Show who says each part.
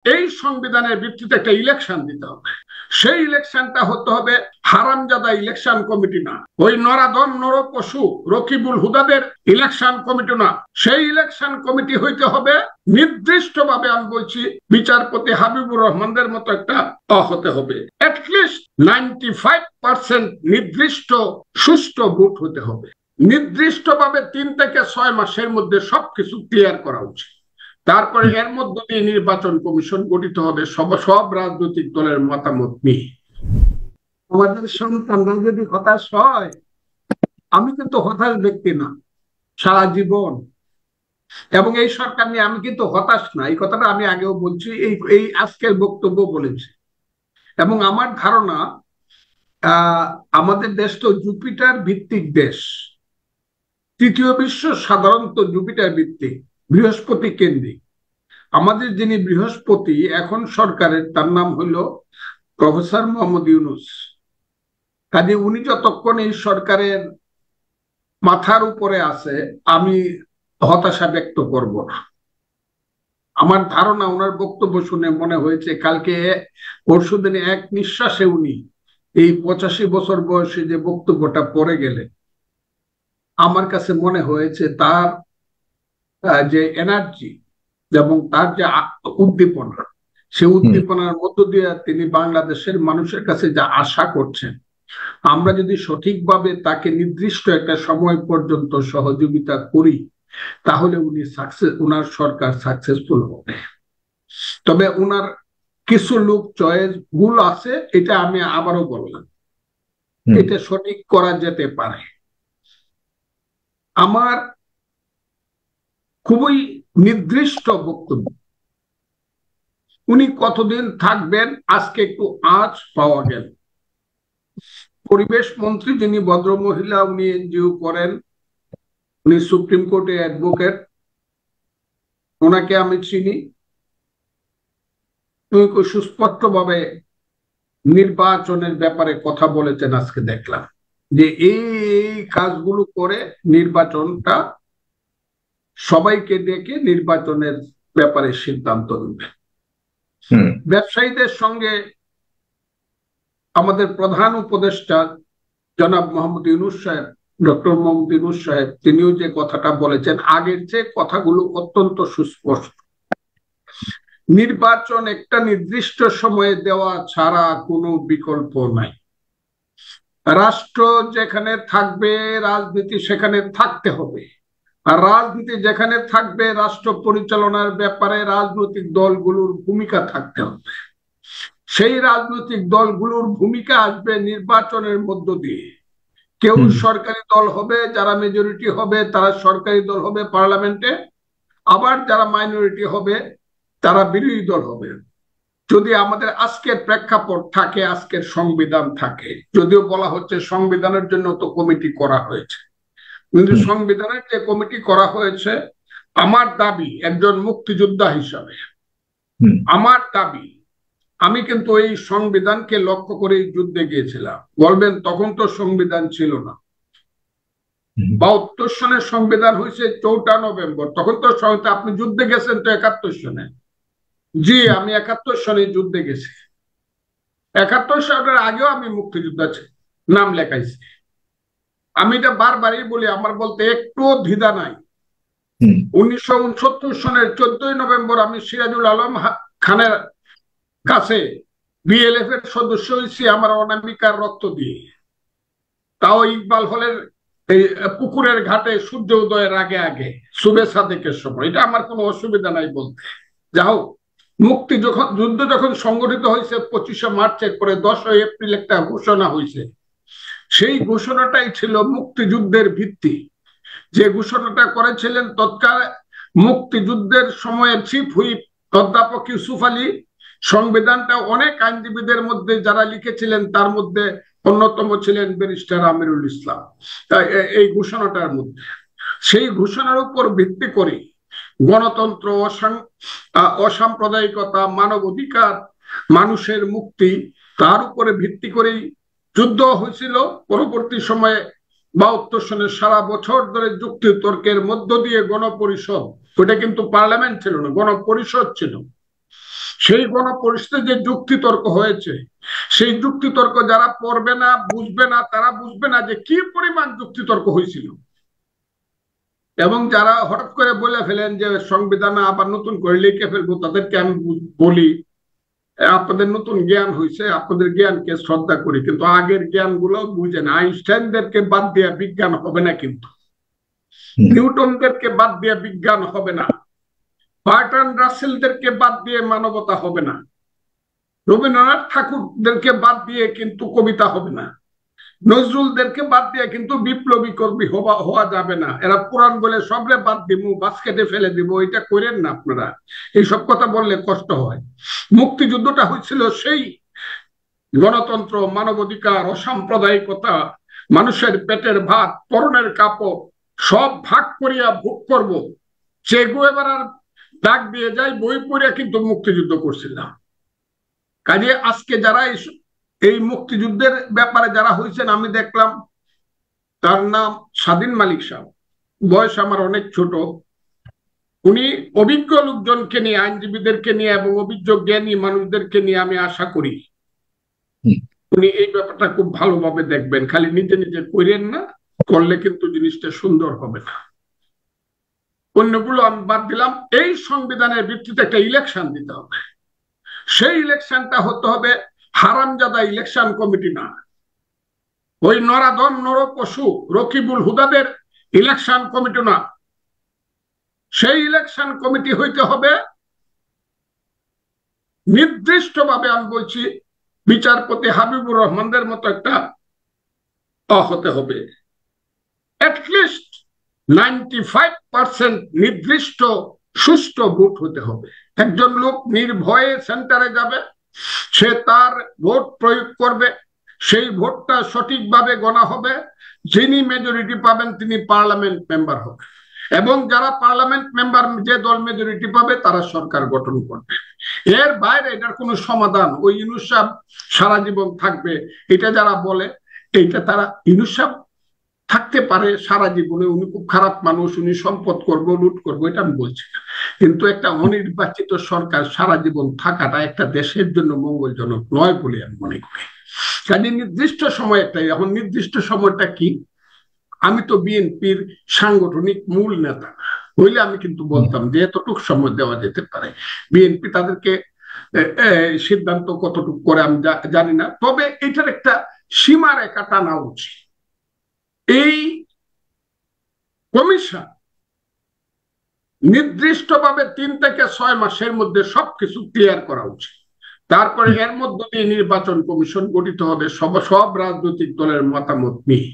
Speaker 1: এই সংবিধানের ভিত্তিতে একটা ইলেকশন দিতে হবে। সেই ইলেকশনটা হতে হবে হারামজাদা ইলেকশন কমিটি না, ওই নরাধম নরপশু রকিবুল হুদাদের ইলেকশন কমিটি না। সেই ইলেকশন কমিটি হইতে হবে নির্দিষ্টভাবে, আমি বলছি বিচারপতি হাবিবুর রহমানদের মতো একটা হতে হবে। অ্যাটলিস্ট 95% নির্দিষ্ট সুষ্ঠু ভোট হতে হবে। নির্দিষ্টভাবে 3 থেকে 6 মাসের মধ্যে সবকিছু ক্লিয়ার করা উচিত। তারপরে এর মধ্য দিয়ে নির্বাচন কমিশন গঠিত হবে সব রাজনৈতিক দলের মতামত নিয়ে। আমাদের সন্তানরা যদি হতাশ হয়, আমি কিন্তু হতাশ ব্যক্তি না সারা জীবন, এবং এই সরকার নিয়ে আমি কিন্তু হতাশ না, এই কথাটা আমি আগেও বলছি, এই আজকের বক্তব্য বলেছি। এবং আমার ধারণা আমাদের দেশ তো জুপিটার ভিত্তিক দেশ, তৃতীয় বিশ্ব সাধারণত জুপিটার ভিত্তিক, বৃহস্পতি কেন্দ্রিক। আমাদের যিনি বৃহস্পতি এখন সরকারের, তার নাম হলো প্রফেসর মোহাম্মদ ইউনূস। কাজে উনি যতক্ষণ এই সরকারের মাথার উপরে আছে, আমি হতাশা ব্যক্ত করব না। আমার ধারণা ওনার বক্তব্য শুনে মনে হয়েছে কালকে পরশুদিন এক নিঃশ্বাসে উনি এই 85 বছর বয়সে যে বক্তব্যটা পড়ে গেলেন, আমার কাছে মনে হয়েছে তার যে এনার্জি এবং তার যে উদ্দীপনা, সে উদ্দীপনার মধ্য দিয়ে তিনি বাংলাদেশের মানুষের কাছে যা আশা করছেন, আমরা যদি সঠিকভাবে তাকে নির্দিষ্ট একটা সময় পর্যন্ত সহযোগিতা করি, তাহলে উনার সরকার সাকসেসফুল হবে। তবে উনার কিছু লোক চয়েস ভুল আছে, এটা আমি আবারও বললাম, এটা সঠিক করা যেতে পারে। আমার খুবই নির্দিষ্ট বক্তব্য, উনি কতদিন থাকবেন আজকে একটু আঁচ পাওয়া গেল। পরিবেশ মন্ত্রী যিনি ভদ্র মহিলা, উনি এনজিও করেন, উনি সুপ্রিম কোর্টে অ্যাডভোকেট, ওনাকে আমি চিনি। উনি খুব সুস্পষ্ট ভাবে নির্বাচনের ব্যাপারে কথা বলেছেন। আজকে দেখলাম যে এই কাজগুলো করে নির্বাচনটা সবাইকে ডেকে নির্বাচনের ব্যাপারে সিদ্ধান্ত নেবে। ব্যবসায়ীদের সঙ্গে আমাদের প্রধান উপদেষ্টা জনাব মোহাম্মদ ইউনূস সাহেব, ডক্টর মোহাম্মদ ইউনূস সাহেব, তিনিও যে কথাটা বলেছেন, আগের যে কথাগুলো অত্যন্ত সুস্পষ্ট। নির্বাচন একটা নির্দিষ্ট সময়ে দেওয়া ছাড়া কোনো বিকল্প নাই। রাষ্ট্র যেখানে থাকবে, রাজনীতি সেখানে থাকতে হবে। আর রাজনীতি যেখানে থাকবে, রাষ্ট্র পরিচালনার ব্যাপারে রাজনৈতিক দলগুলোর ভূমিকা থাকতে হবে। সেই রাজনৈতিক দলগুলোর ভূমিকা আসবে নির্বাচনের মধ্য দিয়ে। কেউ সরকারি দল হবে, যারা মেজরিটি হবে তারা সরকারি দল হবে পার্লামেন্টে, আবার যারা মাইনরিটি হবে তারা বিরোধী দল হবে। যদি আমাদের আজকের প্রেক্ষাপট থাকে, আজকের সংবিধান থাকে, যদিও বলা হচ্ছে সংবিধানের জন্য তো কমিটি করা হয়েছে, কিন্তু সংবিধানের যে কমিটি করা হয়েছে, আমার দাবি একজন মুক্তিযোদ্ধা হিসাবে, আমার দাবি, আমি কিন্তু এই সংবিধানকে লক্ষ্য করে যুদ্ধে গিয়েছিলাম। বলবেন তখন তো সংবিধান ছিল না, 72 সনের সংবিধান হয়েছে 4 নভেম্বর, তখন তো আপনি যুদ্ধে গেছেন তো 71 সনে। জি, আমি 71 সনে যুদ্ধে গেছি। 71 সালের আগেও আমি মুক্তিযোদ্ধা নাম লেখাইছি। আমি এটা বারবারই বলি, আমার বলতে একটু দ্বিধা নাই। 1969 সনের 14 নভেম্বর আমি সিরাজুল আলম খানের কাছে বিএলএফ এর সদস্য হয়েছি আমার অনামিকার রক্ত দিয়ে, তাও ইকবাল হলের এই পুকুরের ঘাটে সূর্য উদয়ের আগে আগে সুবে সাদেকের সময়। এটা আমার কোনো অসুবিধা নাই বলতে। যা হোক, মুক্তি যুদ্ধ যখন সংগঠিত হয়েছে 25শে মার্চের পরে 10 এপ্রিল একটা ঘোষণা হয়েছে, সেই ঘোষণাটাই ছিল মুক্তিযুদ্ধের ভিত্তি। যে ঘোষণাটা করেছিলেন তৎকাল মুক্তিযুদ্ধের সময়ে চিফ হুইপ অধ্যাপক ইউসুফ আলী, সংবিধানটা অনেক আইনজীবীদের মধ্যে যারা লিখেছিলেন তার মধ্যে অন্যতম ছিলেন ব্যারিস্টার আমিরুল ইসলাম। এই ঘোষণাটার মধ্যে, সেই ঘোষণার উপর ভিত্তি করে গণতন্ত্র, অসাম্প্রদায়িকতা, মানবাধিকার, মানুষের মুক্তি, তার উপরে ভিত্তি করেই যুদ্ধ হয়েছিল। পরবর্তী সময়ে 72 সনের সারা বছর ধরে যুক্তি তর্কের মধ্য দিয়ে গণপরিষদ, ওটা কিন্তু পার্লামেন্ট ছিল না, গণপরিষদ ছিল, সেই গণপরিষদে যে যুক্তিতর্ক হয়েছে, সেই যুক্তিতর্ক যারা পড়বে না, বুঝবে না, তারা বুঝবে না যে কি পরিমাণ যুক্তিতর্ক হয়েছিল। এবং যারা হঠাৎ করে বলে ফেলেন যে সংবিধান আবার নতুন করে লিখে ফেলবো, তাদেরকে আমি বলি আপনাদের নতুন জ্ঞান হয়েছে, আপনাদের জ্ঞানকে শ্রদ্ধা করি, কিন্তু আগের জ্ঞান গুলো বুঝেন। আইনস্টাইনদেরকে বাদ দিয়ে বিজ্ঞান হবে না, কিন্তু নিউটনদেরকে বাদ দিয়ে বিজ্ঞান হবে না, বার্ট্রান্ড রাসেলদেরকে বাদ দিয়ে মানবতা হবে না, রবীন্দ্রনাথ ঠাকুরদেরকে বাদ দিয়ে কিন্তু কবিতা হবে না, নজরুলদেরকে বাদ দিয়ে কিন্তু বিপ্লবী কর্মী হওয়া যাবে না। এরা পুরাণ বলে সবরে বাদ দিব, বাস্কেটে ফেলে দিব, এটা করেন না আপনারা। এইসব কথা বললে কষ্ট হয়। মুক্তিযুদ্ধটা হয়েছিল সেই গণতন্ত্র, মানবাধিকার, অসাম্প্রদায়িকতা, মানুষের পেটের ভাত, পরনের কাপড় সব ভাগ করিয়া ভোগ করব, চে গুয়েভারার ডাক দিয়ে যাই বই পড়িয়া কিন্তু মুক্তিযুদ্ধ করছিলাম। কাজে আজকে যারা এই মুক্তিযুদ্ধের ব্যাপারে যারা হয়েছেন, আমি দেখলাম তার নাম স্বাধীন মালিক সাহেব, বয়স আমার অনেক ছোট, উনি অভিজ্ঞ লোকজনকে নিয়ে, আইনজীবীদেরকে নিয়ে এবং অভিযোগ জ্ঞানী মানুষদেরকে নিয়ে আমি আশা করি উনি এই ব্যাপারটা খুব ভালোভাবে দেখবেন। খালি নিজে নিজে করেন না, করলে কিন্তু জিনিসটা সুন্দর হবে না। অন্যগুলো আমি বাদ দিলাম। এই সংবিধানের ভিত্তিতে একটা ইলেকশন দিতে হবে। সেই ইলেকশনটা হতে হবে হারামজাদা ইলেকশন কমিটি না, ওই নরাধম নরপশু রকিবুল হুদাদের ইলেকশন কমিটি না। সেই ইলেকশন কমিটি হইতে হবে নির্দিষ্টভাবে, আমি বলছি বিচারপতি হাবিবুর রহমানদের মতো একটা হতে হবে, অ্যাটলিস্ট 95% নির্দিষ্ট সুষ্ঠু ভোট হতে হবে। একজন লোক নির্ভয়ে সেন্টারে যাবে, সে তার ভোট প্রয়োগ করবে, সেই ভোটটা সঠিকভাবে গণা হবে, যিনি মেজরিটি পাবেন তিনি পার্লামেন্ট মেম্বার হবে, এবং যারা পার্লামেন্ট মেম্বার, যে দল মেজরিটি পাবে তারা সরকার গঠন করবে। এর বাইরে এটার কোনো সমাধান, ওই ইউনূস সাহেব সারা জীবন থাকবে এটা যারা বলে, এইটা তারা, ইউনূস সাহেব থাকতে পারে সারা জীবনে, উনি খুব খারাপ মানুষ, উনি সম্পদ করবো, লুট করবো, এটা আমি বলছি না, কিন্তু একটা অনির্বাচিত সরকার সারা জীবন থাকাটা একটা দেশের জন্য মঙ্গলজনক নয় বলে আমি মনে করি। কাজে নির্দিষ্ট সময় একটাই। এখন নির্দিষ্ট সময়টা কি? আমি তো বিএনপির সাংগঠনিক মূল নেতা হইলে আমি কিন্তু বলতাম যে এতটুকু সময় দেওয়া যেতে পারে। বিএনপি তাদেরকে সিদ্ধান্ত কতটুকু করে আমি জানি না, তবে এটার একটা সীমারেখা টানা উচিত। এই কমিশন নির্দিষ্টভাবে 3 থেকে 6 মাসের মধ্যে সবকিছু ক্লিয়ার করা উচিত। তারপরে এর মধ্য দিয়ে নির্বাচন কমিশন গঠিত হবে সব রাজনৈতিক দলের মতামত নিয়ে।